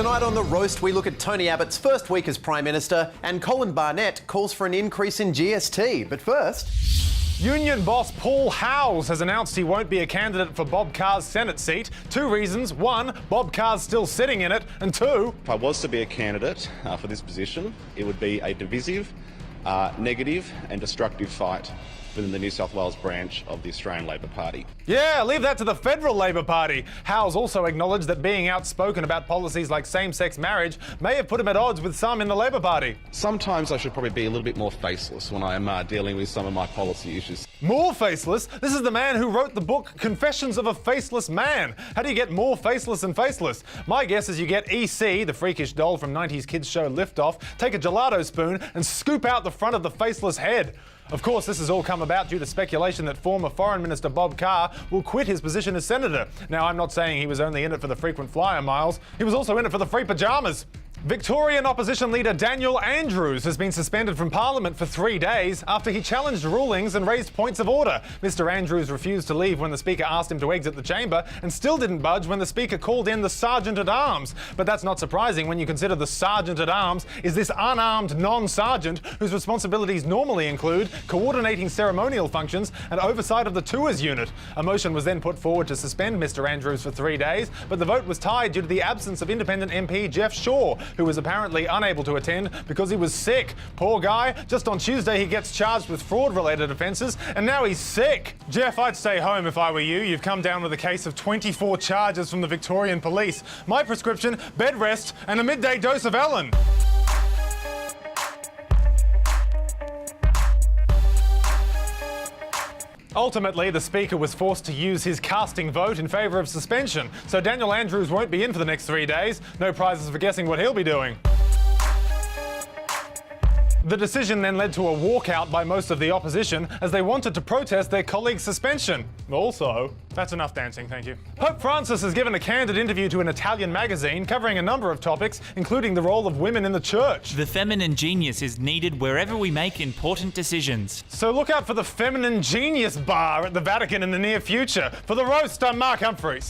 Tonight on The Roast, we look at Tony Abbott's first week as Prime Minister, and Colin Barnett calls for an increase in GST. But first... Union boss Paul Howes has announced he won't be a candidate for Bob Carr's Senate seat. Two reasons. One, Bob Carr's still sitting in it. And two... If I was to be a candidate for this position, it would be a divisive, negative and destructive fight within the New South Wales branch of the Australian Labor Party. Yeah, leave that to the federal Labor Party. Howes also acknowledged that being outspoken about policies like same-sex marriage may have put him at odds with some in the Labor Party. Sometimes I should probably be a little bit more faceless when I am dealing with some of my policy issues. More faceless? This is the man who wrote the book Confessions of a Faceless Man. How do you get more faceless than faceless? My guess is you get EC, the freakish doll from 90s kids show Liftoff, take a gelato spoon and scoop out the front of the faceless head. Of course, this has all come about due to speculation that former Foreign Minister Bob Carr will quit his position as Senator. Now, I'm not saying he was only in it for the frequent flyer miles. He was also in it for the free pyjamas. Victorian opposition leader Daniel Andrews has been suspended from Parliament for 3 days after he challenged rulings and raised points of order. Mr Andrews refused to leave when the Speaker asked him to exit the chamber and still didn't budge when the Speaker called in the Sergeant-at-Arms. But that's not surprising when you consider the Sergeant-at-Arms is this unarmed non-sergeant whose responsibilities normally include coordinating ceremonial functions and oversight of the tours unit. A motion was then put forward to suspend Mr Andrews for 3 days, but the vote was tied due to the absence of independent MP Jeff Shaw, who was apparently unable to attend because he was sick. Poor guy. Just on Tuesday he gets charged with fraud-related offences and now he's sick. Jeff, I'd stay home if I were you. You've come down with a case of 24 charges from the Victorian Police. My prescription, bed rest and a midday dose of Ellen. Ultimately, the Speaker was forced to use his casting vote in favour of suspension, so Daniel Andrews won't be in for the next 3 days. No prizes for guessing what he'll be doing. The decision then led to a walkout by most of the opposition as they wanted to protest their colleague's suspension. Also, that's enough dancing, thank you. Pope Francis has given a candid interview to an Italian magazine covering a number of topics, including the role of women in the church. The feminine genius is needed wherever we make important decisions. So look out for the Feminine Genius Bar at the Vatican in the near future. For The Roast, I'm Mark Humphries.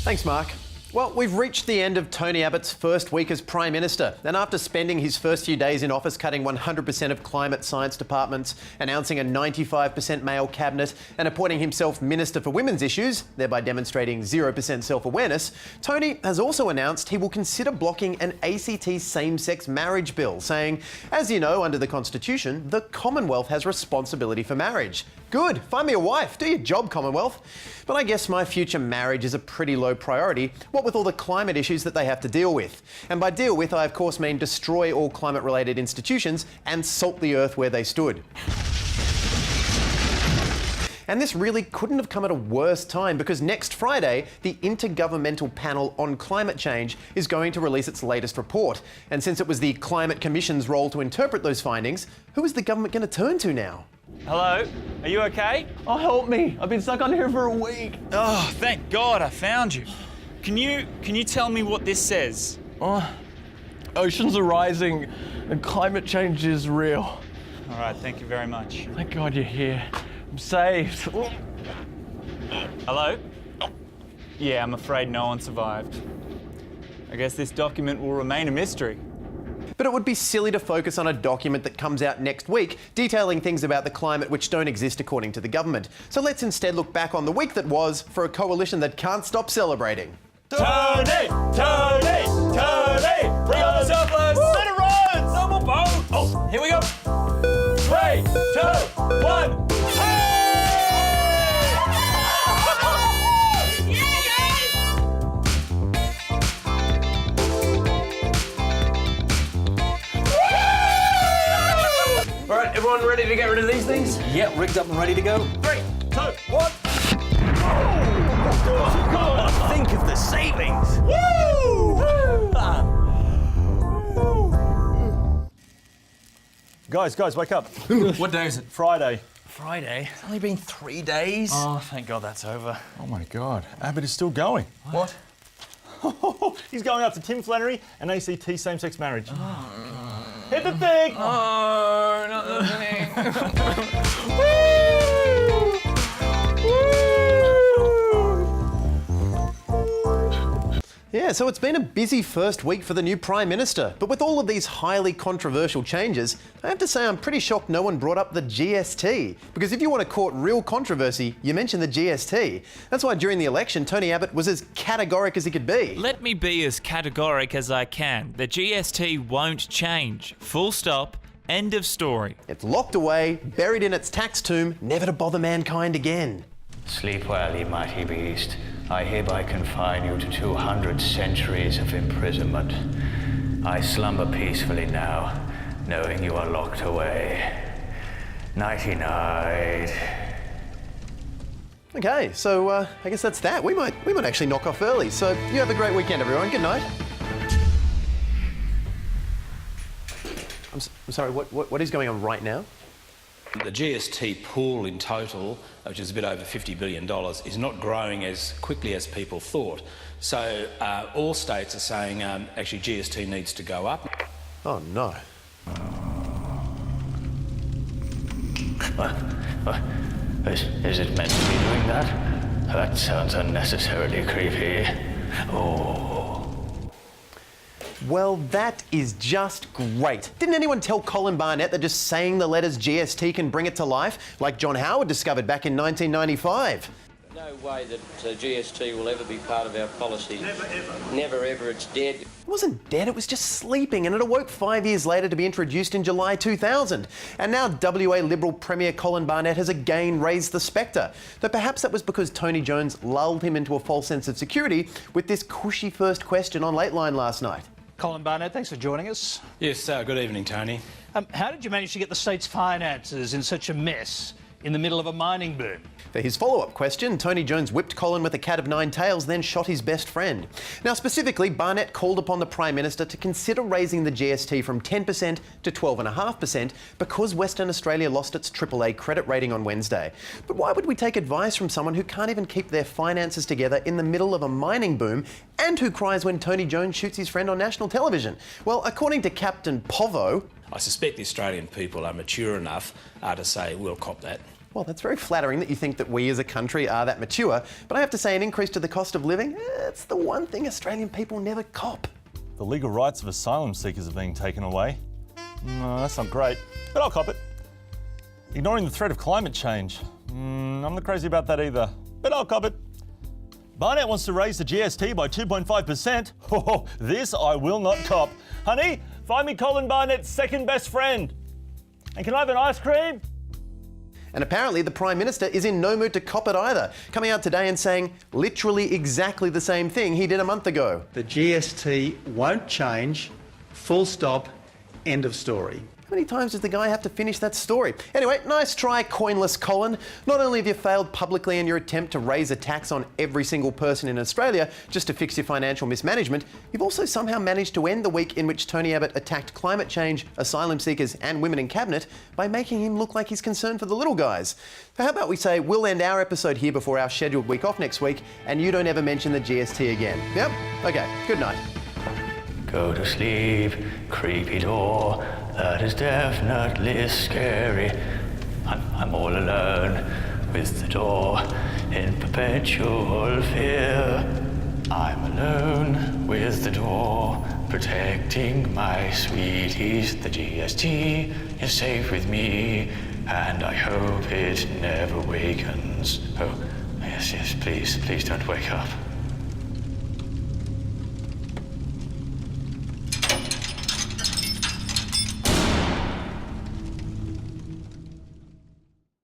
Thanks, Mark. Well, we've reached the end of Tony Abbott's first week as Prime Minister, and after spending his first few days in office cutting 100% of climate science departments, announcing a 95% male cabinet and appointing himself Minister for Women's Issues, thereby demonstrating 0% self-awareness, Tony has also announced he will consider blocking an ACT same-sex marriage bill, saying, as you know, under the Constitution, the Commonwealth has responsibility for marriage. Good, find me a wife, do your job, Commonwealth. But I guess my future marriage is a pretty low priority, what with all the climate issues that they have to deal with. And by deal with, I of course mean destroy all climate-related institutions and salt the earth where they stood. And this really couldn't have come at a worse time because next Friday, the Intergovernmental Panel on Climate Change is going to release its latest report. And since it was the Climate Commission's role to interpret those findings, who is the government going to turn to now? Hello, are you okay? Oh, help me. I've been stuck on here for a week. Oh, thank God I found you. Can you tell me what this says? Oh, oceans are rising and climate change is real. All right, thank you very much. Thank God you're here. I'm saved. Hello? Yeah, I'm afraid no one survived. I guess this document will remain a mystery. But it would be silly to focus on a document that comes out next week, detailing things about the climate which don't exist according to the government. So let's instead look back on the week that was for a coalition that can't stop celebrating. Tony! Tony! Tony! Bring on the surplus! Let it run! Double boat! Oh, here we go! 3, 2, 1! All right, everyone ready to get rid of these things? Yeah, rigged up and ready to go. 3, 2, 1. Oh, think of the savings. Guys, wake up. What day is it? Friday. Friday. It's only been 3 days. Oh, thank God that's over. Oh my God, Abbott is still going. What? He's going up to Tim Flannery and ACT same-sex marriage. Hit the thing! Oh, not listening. Yeah, so it's been a busy first week for the new Prime Minister. But with all of these highly controversial changes, I have to say I'm pretty shocked no one brought up the GST. Because if you want to court real controversy, you mention the GST. That's why during the election, Tony Abbott was as categoric as he could be. Let me be as categoric as I can. The GST won't change. Full stop. End of story. It's locked away, buried in its tax tomb, never to bother mankind again. Sleep well, ye mighty beast. I hereby confine you to 200 centuries of imprisonment. I slumber peacefully now, knowing you are locked away. Nighty-night. Okay, so I guess that's that. We might actually knock off early. So you have a great weekend, everyone. Good night. I'm sorry, what is going on right now? The GST pool in total, which is a bit over $50 billion, is not growing as quickly as people thought. So all states are saying actually GST needs to go up. Oh no. Is it meant to be doing that? That sounds unnecessarily creepy. Oh. Well, that is just great. Didn't anyone tell Colin Barnett that just saying the letters GST can bring it to life, like John Howard discovered back in 1995? No way that GST will ever be part of our policy. Never, ever. Never, ever. It's dead. It wasn't dead, it was just sleeping, and it awoke 5 years later to be introduced in July 2000. And now WA Liberal Premier Colin Barnett has again raised the spectre. Though perhaps that was because Tony Jones lulled him into a false sense of security with this cushy first question on Lateline last night. Colin Barnett, thanks for joining us. Yes, good evening, Tony. How did you manage to get the state's finances in such a mess in the middle of a mining boom? For his follow-up question, Tony Jones whipped Colin with a cat of nine tails, then shot his best friend. Now, specifically, Barnett called upon the Prime Minister to consider raising the GST from 10% to 12.5% because Western Australia lost its AAA credit rating on Wednesday. But why would we take advice from someone who can't even keep their finances together in the middle of a mining boom and who cries when Tony Jones shoots his friend on national television? Well, according to Captain Povo, I suspect the Australian people are mature enough to say we'll cop that. well, that's very flattering that you think that we as a country are that mature, but I have to say an increase to the cost of living, it's the one thing Australian people never cop. The legal rights of asylum seekers are being taken away. No, that's not great, but I'll cop it. Ignoring the threat of climate change. I'm not crazy about that either, but I'll cop it. Barnett wants to raise the GST by 2.5%. Oh, this I will not cop. Honey, find me Colin Barnett's second best friend. And can I have an ice cream? And apparently the Prime Minister is in no mood to cop it either, coming out today and saying literally exactly the same thing he did a month ago. The GST won't change, full stop, end of story. How many times does the guy have to finish that story? Anyway, nice try, coinless Colin. Not only have you failed publicly in your attempt to raise a tax on every single person in Australia just to fix your financial mismanagement, you've also somehow managed to end the week in which Tony Abbott attacked climate change, asylum seekers and women in cabinet by making him look like he's concerned for the little guys. So how about we say we'll end our episode here before our scheduled week off next week and you don't ever mention the GST again. Yep? Okay, good night. Go to sleep, creepy door. That is definitely scary. I'm all alone with the door in perpetual fear. I'm alone with the door, protecting my sweeties. The GST is safe with me, and I hope it never wakens. Oh, yes, please don't wake up.